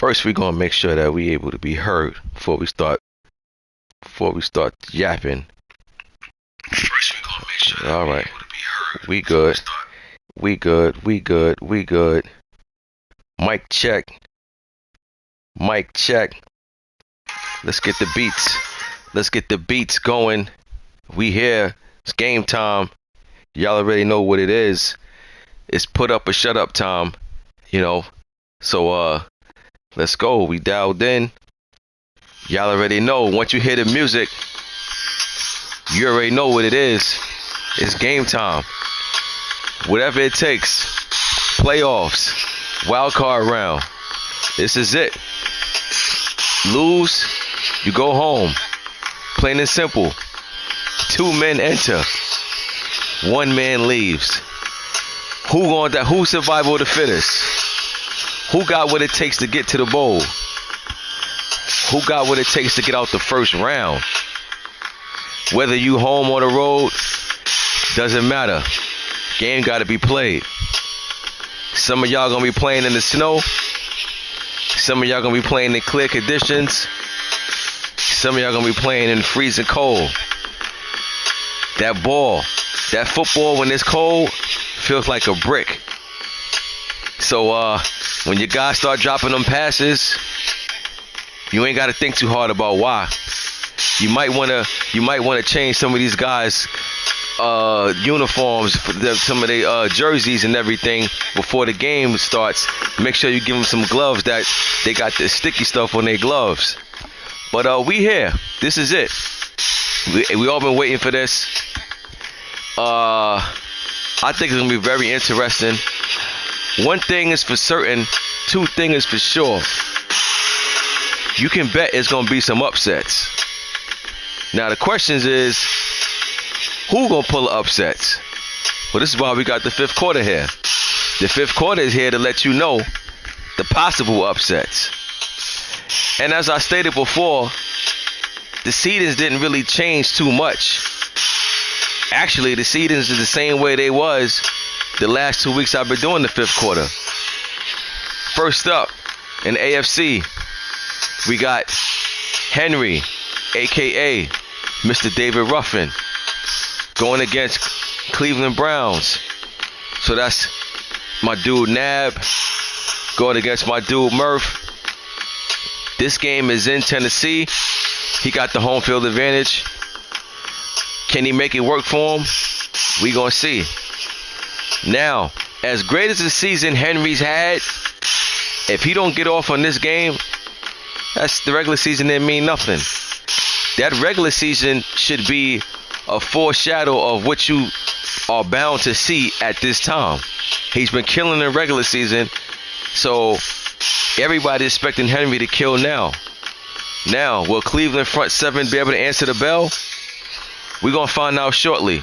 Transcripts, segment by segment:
First, we're gonna make sure that we able to be heard before we start yapping. First, we're gonna make sure that we able to be heard. We good. We good. We good. We good. Mic check. Mic check. Let's get the beats. Let's get the beats going. We here. It's game time. Y'all already know what it is. It's put up or shut up time. You know. So let's go. We dialed in. Y'all already know. Once you hear the music, you already know what it is. It's game time. Whatever it takes. Playoffs. Wild card round. This is it. Lose, you go home. Plain and simple. 2 men enter. 1 man leaves. Who survival of the fittest? Who got what it takes to get to the bowl? Who got what it takes to get out the first round? Whether you home or the road, doesn't matter. Game got to be played. Some of y'all gonna be playing in the snow. Some of y'all gonna be playing in clear conditions. Some of y'all gonna be playing in freezing cold. That ball, that football when it's cold, feels like a brick. So when your guys start dropping them passes, you ain't gotta think too hard about why. You might wanna change some of these guys' uniforms, some of their jerseys and everything before the game starts. Make sure you give them some gloves that they got the sticky stuff on their gloves. But we here. This is it. We all been waiting for this. I think it's gonna be very interesting. One thing is for certain. 2 things is for sure. You can bet it's gonna be some upsets. Now the questions is, who gonna pull the upsets? Well, this is why we got the 5th quarter here. The 5th quarter is here to let you know the possible upsets. And as I stated before, the seedings didn't really change too much. Actually, the seedings is the same way they was the last 2 weeks I've been doing the 5th quarter. First up, in AFC, we got Henry, a.k.a. Mr. David Ruffin, going against Cleveland Browns. So that's my dude Nab going against my dude Murph. This game is in Tennessee. He got the home field advantage. Can he make it work for him? We gonna see. Now, as great as the season Henry's had, if he don't get off on this game, that's the regular season didn't mean nothing. That regular season should be a foreshadow of what you are bound to see at this time. He's been killing the regular season, so everybody's expecting Henry to kill now. Now, will Cleveland front 7 be able to answer the bell? We're going to find out shortly.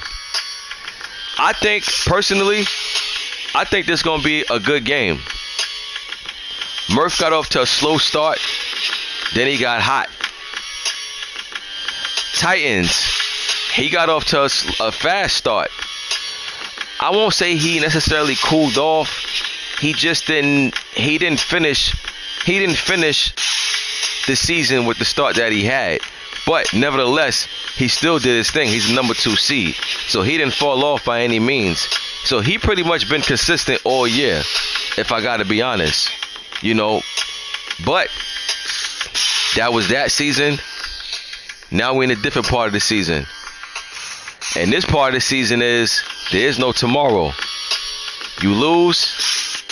I think, personally, this is going to be a good game. Murph got off to a slow start, then he got hot. Titans, he got off to a fast start. I won't say he necessarily cooled off. He didn't finish the season with the start that he had. But nevertheless, he still did his thing. He's the number 2 seed. So he didn't fall off by any means. So he pretty much been consistent all year, if I gotta be honest. You know. But that was that season. Now we're in a different part of the season. And this part of the season is, there is no tomorrow. You lose,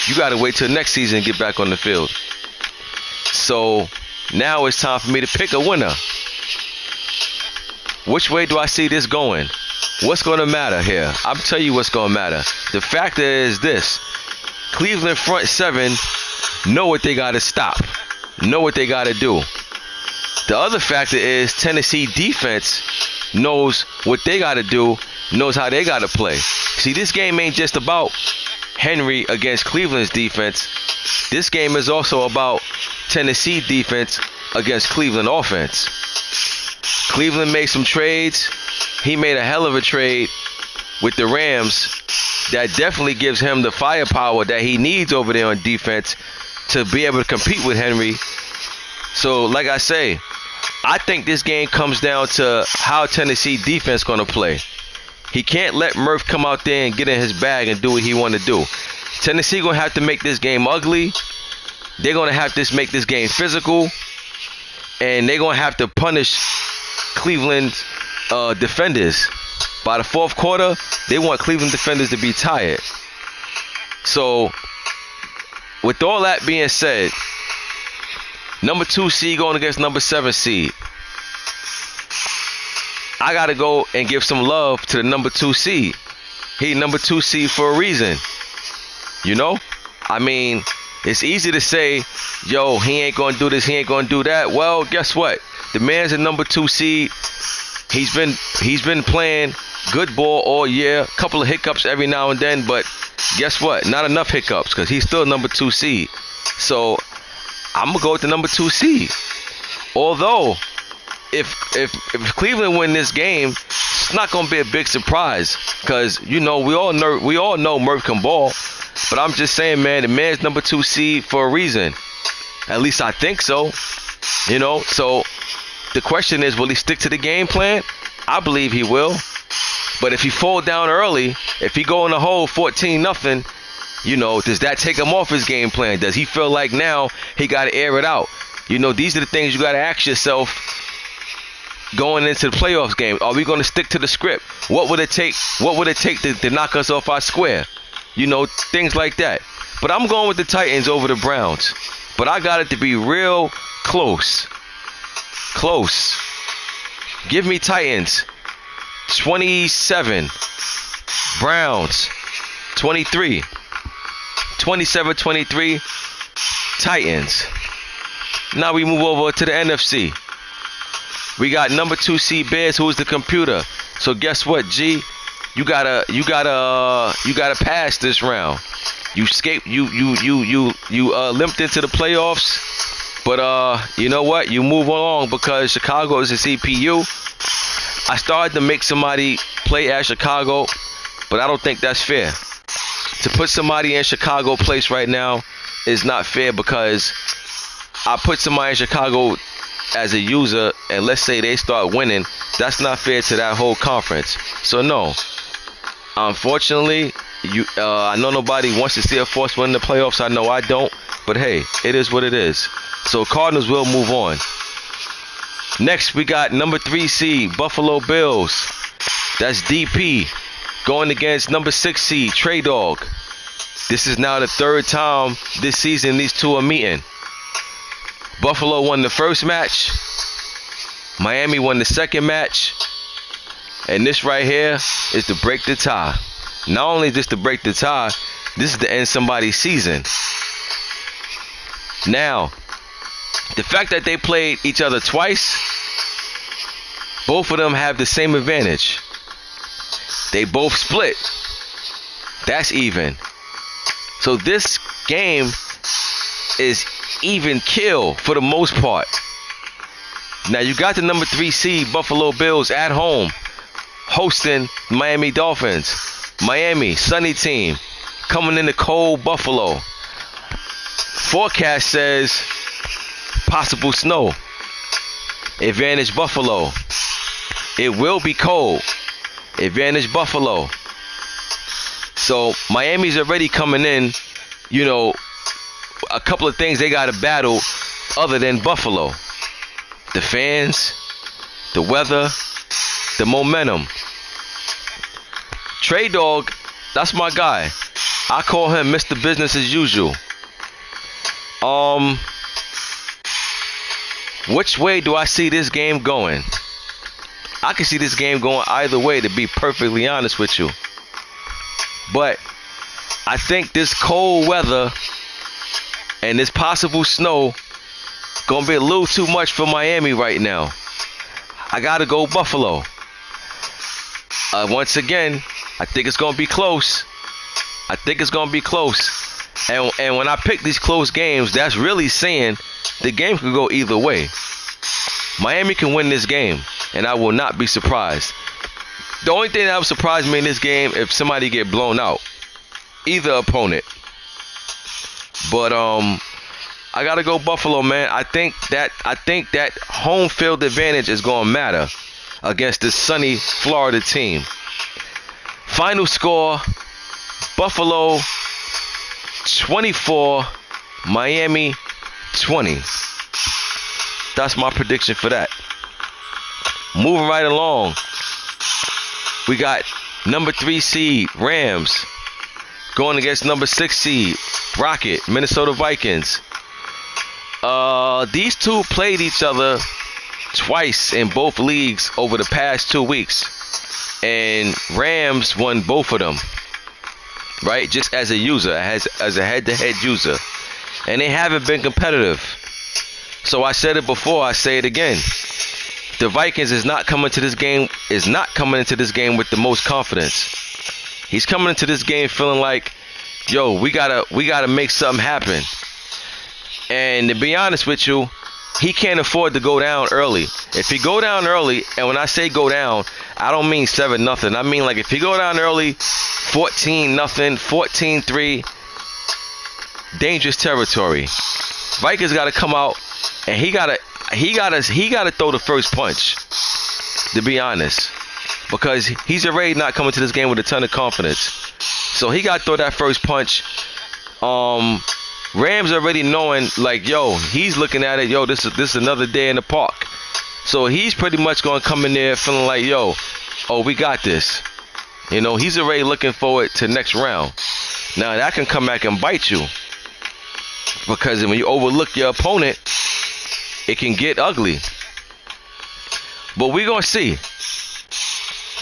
you gotta wait till next season and get back on the field. So now it's time for me to pick a winner. Which way do I see this going? What's going to matter here? I'll tell you what's going to matter. The factor is this. Cleveland front 7 know what they got to stop. Know what they got to do. The other factor is Tennessee defense knows what they got to do, knows how they got to play. See, this game ain't just about Henry against Cleveland's defense. This game is also about Tennessee defense against Cleveland offense. Cleveland made some trades. He made a hell of a trade with the Rams that definitely gives him the firepower that he needs over there on defense to be able to compete with Henry. So, like I say, I think this game comes down to how Tennessee defense going to play. He can't let Murph come out there and get in his bag and do what he want to do. Tennessee going to have to make this game ugly. They're going to have to make this game physical. And they're going to have to punish Cleveland's defenders. By the fourth quarter, they want Cleveland defenders to be tired. So, with all that being said, number 2 seed going against number 7 seed. I got to go and give some love to the number 2 seed. He number 2 seed for a reason. You know? I mean, it's easy to say, yo, he ain't going to do this, he ain't going to do that. Well, guess what? The man's a number 2 seed. He's been playing good ball all year. A couple of hiccups every now and then, but guess what? Not enough hiccups because he's still number 2 seed. So I'm gonna go with the number 2 seed. Although, if Cleveland win this game, it's not gonna be a big surprise because we all know Murph can ball. But I'm just saying, man, the man's number 2 seed for a reason. At least I think so. So the question is, will he stick to the game plan? I believe he will. But if he fall down early, if he go in the hole 14-0, does that take him off his game plan? Does he feel like now he got to air it out? These are the things you got to ask yourself going into the playoffs game. Are we going to stick to the script? What would it take? What would it take to knock us off our square? Things like that. But I'm going with the Titans over the Browns. But I got it to be real close. Close. Give me Titans 27. Browns 23. 27-23. Titans. Now we move over to the NFC. We got number 2 seed Bears, who is the computer. So guess what, G? You gotta pass this round. You limped into the playoffs, but you know what? You move along because Chicago is a CPU. I started to make somebody play at Chicago, but I don't think that's fair. To put somebody in Chicago place right now is not fair because I put somebody in Chicago as a user, and let's say they start winning. That's not fair to that whole conference. So no, unfortunately, I know nobody wants to see a force win the playoffs. I know I don't, but hey, it is what it is. So Cardinals will move on. Next, we got number 3 seed Buffalo Bills. That's DP going against number 6 seed Trey Dog. This is now the 3rd time this season these two are meeting. Buffalo won the first match. Miami won the second match. And this right here is to break the tie. Not only is this to break the tie, this is to end somebody's season. Now, the fact that they played each other twice, both of them have the same advantage. They both split. That's even. So this game is even kill for the most part. Now you got the number 3 seed Buffalo Bills at home hosting Miami Dolphins. Miami, sunny team, coming into cold Buffalo. Forecast says possible snow. Advantage Buffalo. It will be cold. Advantage Buffalo. So Miami's already coming in, a couple of things they got to battle other than Buffalo. The fans, the weather, the momentum. Trey Dog, that's my guy. I call him Mr. Business as usual. Which way do I see this game going? I can see this game going either way, to be perfectly honest with you. But I think this cold weather and this possible snow gonna be a little too much for Miami right now. I gotta go Buffalo. Once again, I think it's gonna be close. And when I pick these close games, that's really saying the game could go either way. Miami can win this game, and I will not be surprised. The only thing that would surprise me in this game if somebody get blown out, either opponent. But I gotta go Buffalo, man. I think that home field advantage is gonna matter against this sunny Florida team. Final score: Buffalo 24, Miami 20. That's my prediction for that. Moving right along, we got number 3 seed Rams going against number 6 seed Rocket, Minnesota Vikings. These two played each other twice in both leagues over the past 2 weeks, and Rams won both of them, right? Just as a user, as a head-to-head user, and they haven't been competitive. So I said it before, I say it again. The Vikings is not coming into this game with the most confidence. He's coming into this game feeling like, yo, we gotta make something happen. And to be honest with you, he can't afford to go down early. If he go down early, and when I say go down, I don't mean 7-0. I mean, like, if he go down early, 14-0, 14-3, dangerous territory. Vikings got to come out, and he gotta throw the first punch, to be honest, because he's already not coming to this game with a ton of confidence. So he got to throw that first punch. Rams already knowing, like, yo, he's looking at it, yo, this is another day in the park. So he's pretty much going to come in there feeling like, yo, oh, we got this. You know, he's already looking forward to next round. Now, that can come back and bite you, because when you overlook your opponent, it can get ugly. But we're going to see.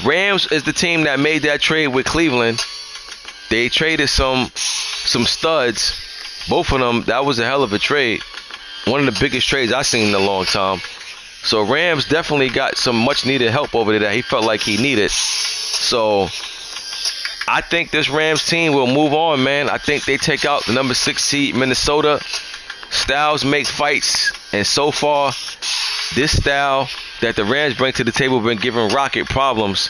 Rams is the team that made that trade with Cleveland. They traded some studs. Both of them, that was a hell of a trade. One of the biggest trades I've seen in a long time. So Rams definitely got some much needed help over there that he felt like he needed. So I think this Rams team will move on, man. I think they take out the number 6 seed Minnesota. Styles make fights, and so far, this style that the Rams bring to the table been giving Rocket problems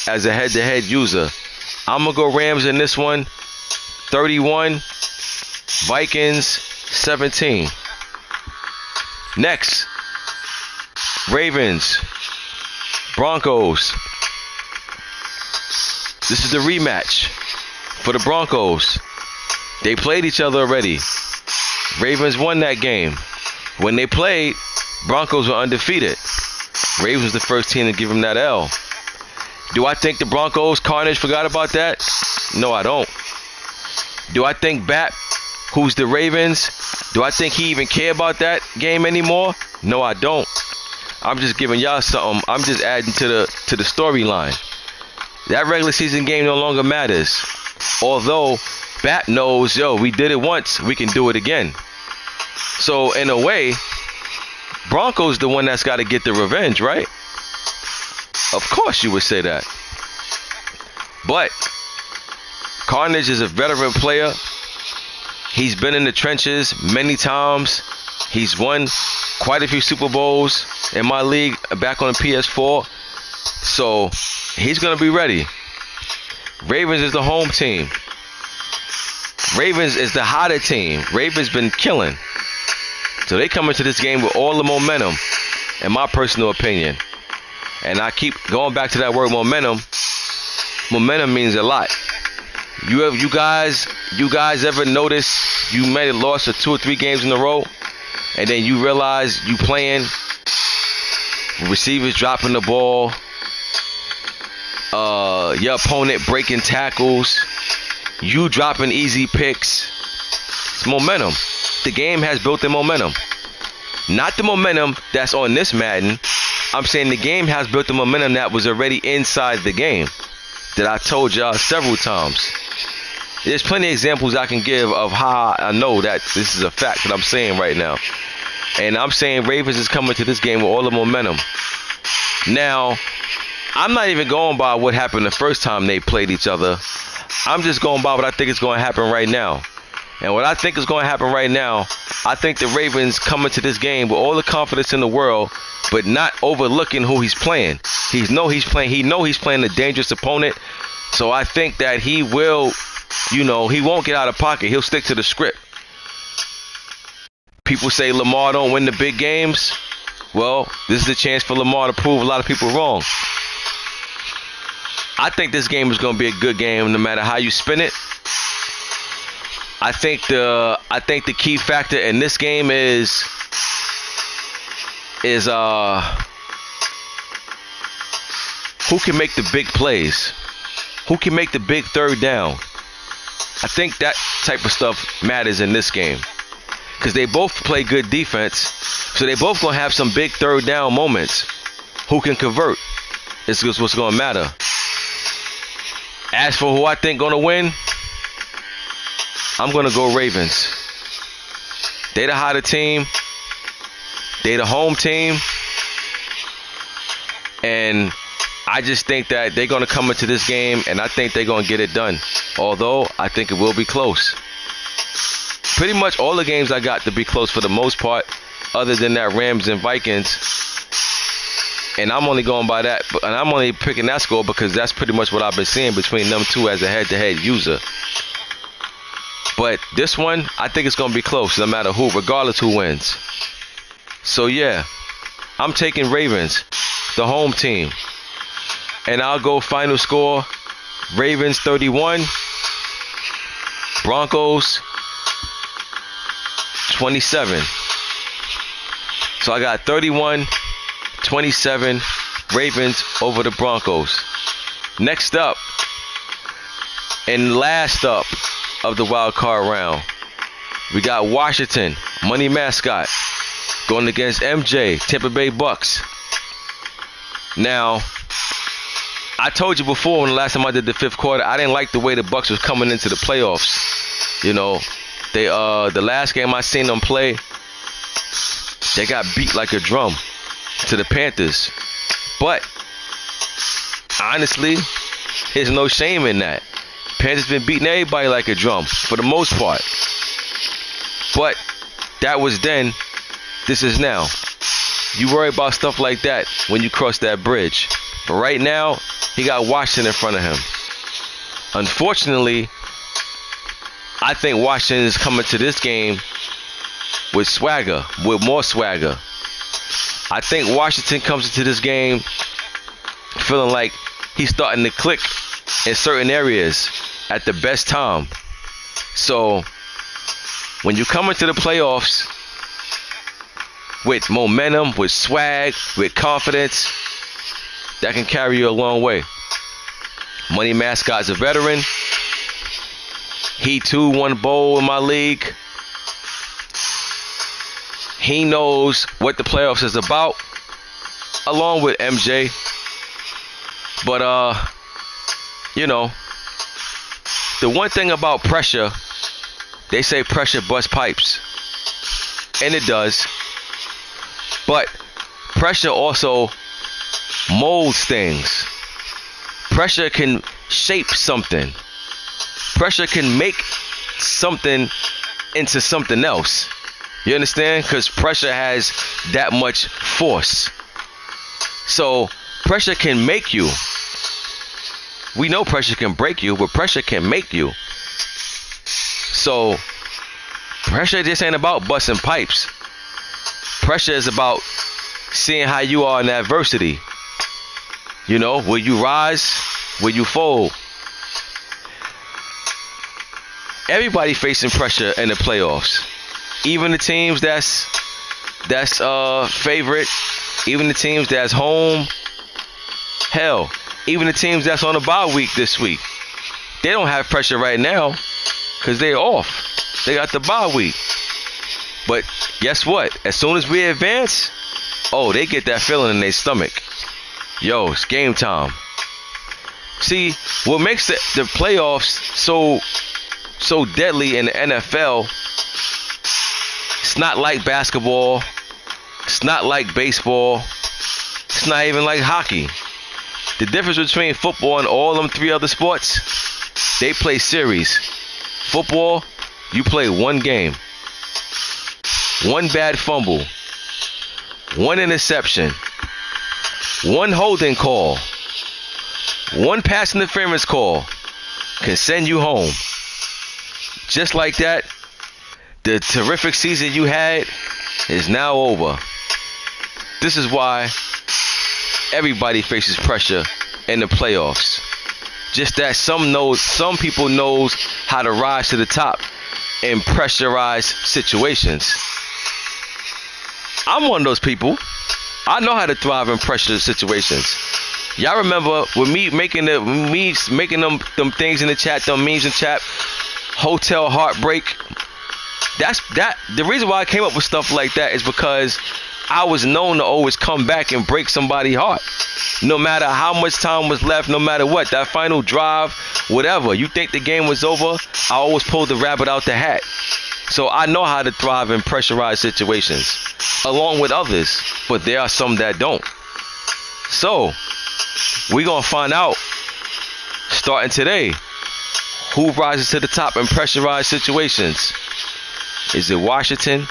as a head-to-head user. I'm gonna go Rams in this one. 31, Vikings 17. Next, Ravens, Broncos. This is the rematch for the Broncos. They played each other already. Ravens won that game. When they played, Broncos were undefeated. Ravens was the first team to give them that L. Do I think the Broncos carnage forgot about that? No, I don't. Do I think Bat, who's the Ravens, do I think he even care about that game anymore? No, I don't. I'm just giving y'all something. I'm just adding to the storyline. That regular season game no longer matters. Although Bat knows, yo, we did it once, we can do it again. So in a way, Broncos the one that's got to get the revenge, right? Of course you would say that. But Carnage is a veteran player. He's been in the trenches many times. He's won quite a few Super Bowls in my league back on the PS4. So he's going to be ready. Ravens is the home team. Ravens is the hotter team. Ravens been killing. So they come into this game with all the momentum, in my personal opinion. And I keep going back to that word momentum. Momentum means a lot. You guys ever notice you made a loss of 2 or 3 games in a row, and then you realize you playing, receivers dropping the ball, your opponent breaking tackles, you dropping easy picks. It's momentum. The game has built in momentum. Not the momentum that's on this Madden. I'm saying the game has built the momentum that was already inside the game, that I told y'all several times. There's plenty of examples I can give of how I know that this is a fact that I'm saying right now. And I'm saying Ravens is coming to this game with all the momentum. Now, I'm not even going by what happened the first time they played each other. I'm just going by what I think is going to happen right now. And what I think is going to happen right now, I think the Ravens coming to this game with all the confidence in the world, but not overlooking who he's playing. He know he's playing a dangerous opponent. So I think that he will, he won't get out of pocket. He'll stick to the script. People say Lamar don't win the big games. Well, this is a chance for Lamar to prove a lot of people wrong. I think this game is going to be a good game no matter how you spin it. I think the key factor in this game is who can make the big plays? Who can make the big third down? I think that type of stuff matters in this game. Because they both play good defense. So they both going to have some big third down moments. Who can convert is what's going to matter. As for who I think going to win, I'm going to go Ravens. They the hotter team. They the home team. And I just think that they're going to come into this game, and I think they're going to get it done. Although, I think it will be close. Pretty much all the games I got to be close for the most part, other than that Rams and Vikings. And I'm only going by that, and I'm only picking that score because that's pretty much what I've been seeing between them two as a head-to-head user. But this one, I think it's going to be close no matter who, regardless who wins. So, yeah, I'm taking Ravens, the home team. And I'll go final score, Ravens 31, Broncos 27. So I got 31-27 Ravens over the Broncos. Next up, and last up of the wild card round, we got Washington, money mascot, going against MJ, Tampa Bay Bucks. Now, I told you before when the last time I did the fifth quarter, I didn't like the way the Bucks was coming into the playoffs. You know, they the last game I seen them play, they got beat like a drum to the Panthers. But honestly, there's no shame in that. Panthers been beating everybody like a drum for the most part. But that was then. This is now. You worry about stuff like that when you cross that bridge. But right now, he got Washington in front of him. Unfortunately, I think Washington is coming to this game with swagger, with more swagger. I think Washington comes into this game feeling like he's starting to click in certain areas at the best time. So, when you come into the playoffs with momentum, with swag, with confidence, that can carry you a long way. Money mascot's a veteran. He too won bowl in my league. He knows what the playoffs is about, along with MJ. But you know, the one thing about pressure, they say pressure busts pipes, and it does. But pressure also molds things. Pressure can shape something. Pressure can make something into something else. You understand? Because pressure has that much force. So pressure can make you. We know pressure can break you, but pressure can make you. So pressure just ain't about busting pipes. Pressure is about seeing how you are in adversity. You know, will you rise? Will you fold? Everybody facing pressure in the playoffs. Even the teams that's favorite. Even the teams that's home. Hell, even the teams that's on a bye week this week. They don't have pressure right now because they're off. They got the bye week. But guess what? As soon as we advance, oh, they get that feeling in their stomach. Yo, it's game time. See, what makes the playoffs so deadly in the NFL, it's not like basketball. It's not like baseball. It's not even like hockey. The difference between football and all them three other sports, they play series. Football, you play one game. One bad fumble. One interception. One holding call. One pass interference call can send you home. Just like that, The terrific season you had is now over. This is why everybody faces pressure in the playoffs. Just that some people knows how to rise to the top in pressurized situations. I'm one of those people. I know how to thrive in pressure situations. Y'all remember with me making them things in the chat, them memes in chat, hotel heartbreak. The reason why I came up with stuff like that is because I was known to always come back and break somebody's heart. No matter how much time was left, no matter what, that final drive, whatever. You think the game was over, I always pulled the rabbit out the hat. So I know how to thrive in pressurized situations, along with others, but there are some that don't. So, we're going to find out, starting today, who rises to the top in pressurized situations. Is it Washington?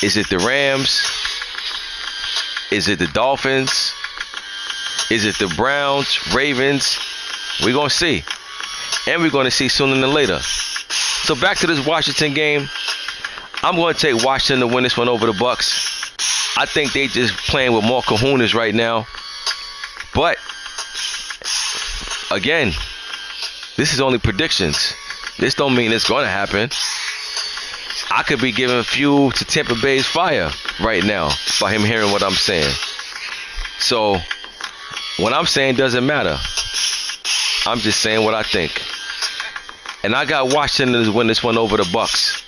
Is it the Rams? Is it the Dolphins? Is it the Browns, Ravens? We're going to see. And we're going to see sooner than later. So back to this Washington game. I'm going to take Washington to win this one over the Bucks. I think they just playing with more kahunas right now. But, again, this is only predictions. This don't mean it's going to happen. I could be giving fuel to Tampa Bay's fire right now by him hearing what I'm saying. So, what I'm saying doesn't matter. I'm just saying what I think. And I got Washington to win this one over the Bucks.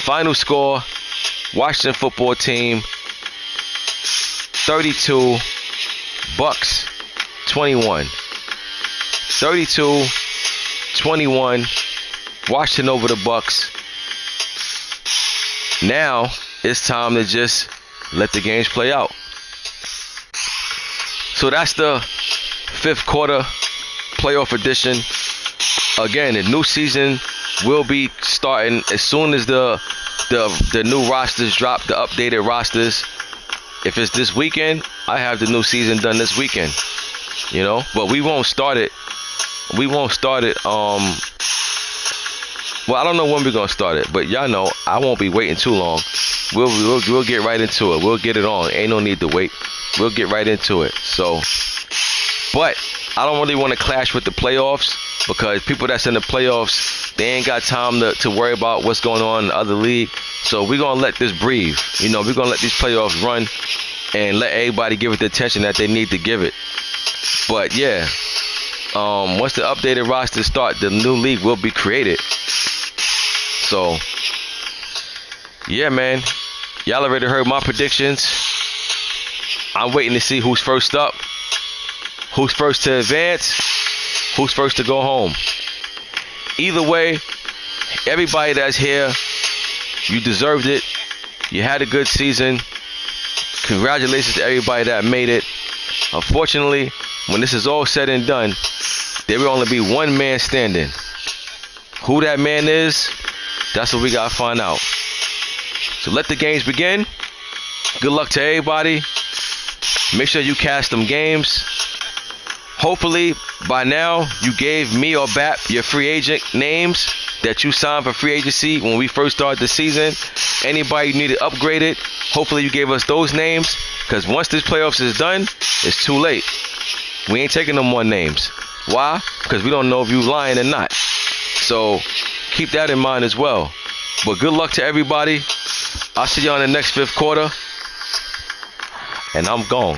Final score, Washington football team 32, Bucks 21. 32-21, Washington over the Bucks. Now it's time to just let the games play out. So that's the fifth quarter playoff edition. Again, the new season will be starting as soon as the new rosters drop, the updated rosters. If it's this weekend, I have the new season done this weekend. You know, but we won't start it. Well, I don't know when we're gonna start it, but y'all know I won't be waiting too long. We'll get right into it. We'll get it on. Ain't no need to wait. We'll get right into it. So, but I don't really want to clash with the playoffs because people that's in the playoffs, they ain't got time to worry about what's going on in the other league. So we're gonna let this breathe. You know, we're gonna let these playoffs run and let everybody give it the attention that they need to give it. But yeah, once the updated roster start, the new league will be created. So, yeah, man. Y'all already heard my predictions. I'm waiting to see who's first up, who's first to advance, who's first to go home. Either way, everybody that's here, you deserved it. You had a good season. Congratulations to everybody that made it. Unfortunately, when this is all said and done, there will only be one man standing. Who that man is, that's what we got to find out. So let the games begin. Good luck to everybody. Make sure you cast them games. Hopefully, by now, you gave me or BAP your free agent names that you signed for free agency when we first started the season. Anybody you needed upgraded, hopefully you gave us those names. Because once this playoffs is done, it's too late. We ain't taking no more names. Why? Because we don't know if you lying or not. So keep that in mind as well. But good luck to everybody. I'll see you on the next fifth quarter. And I'm gone.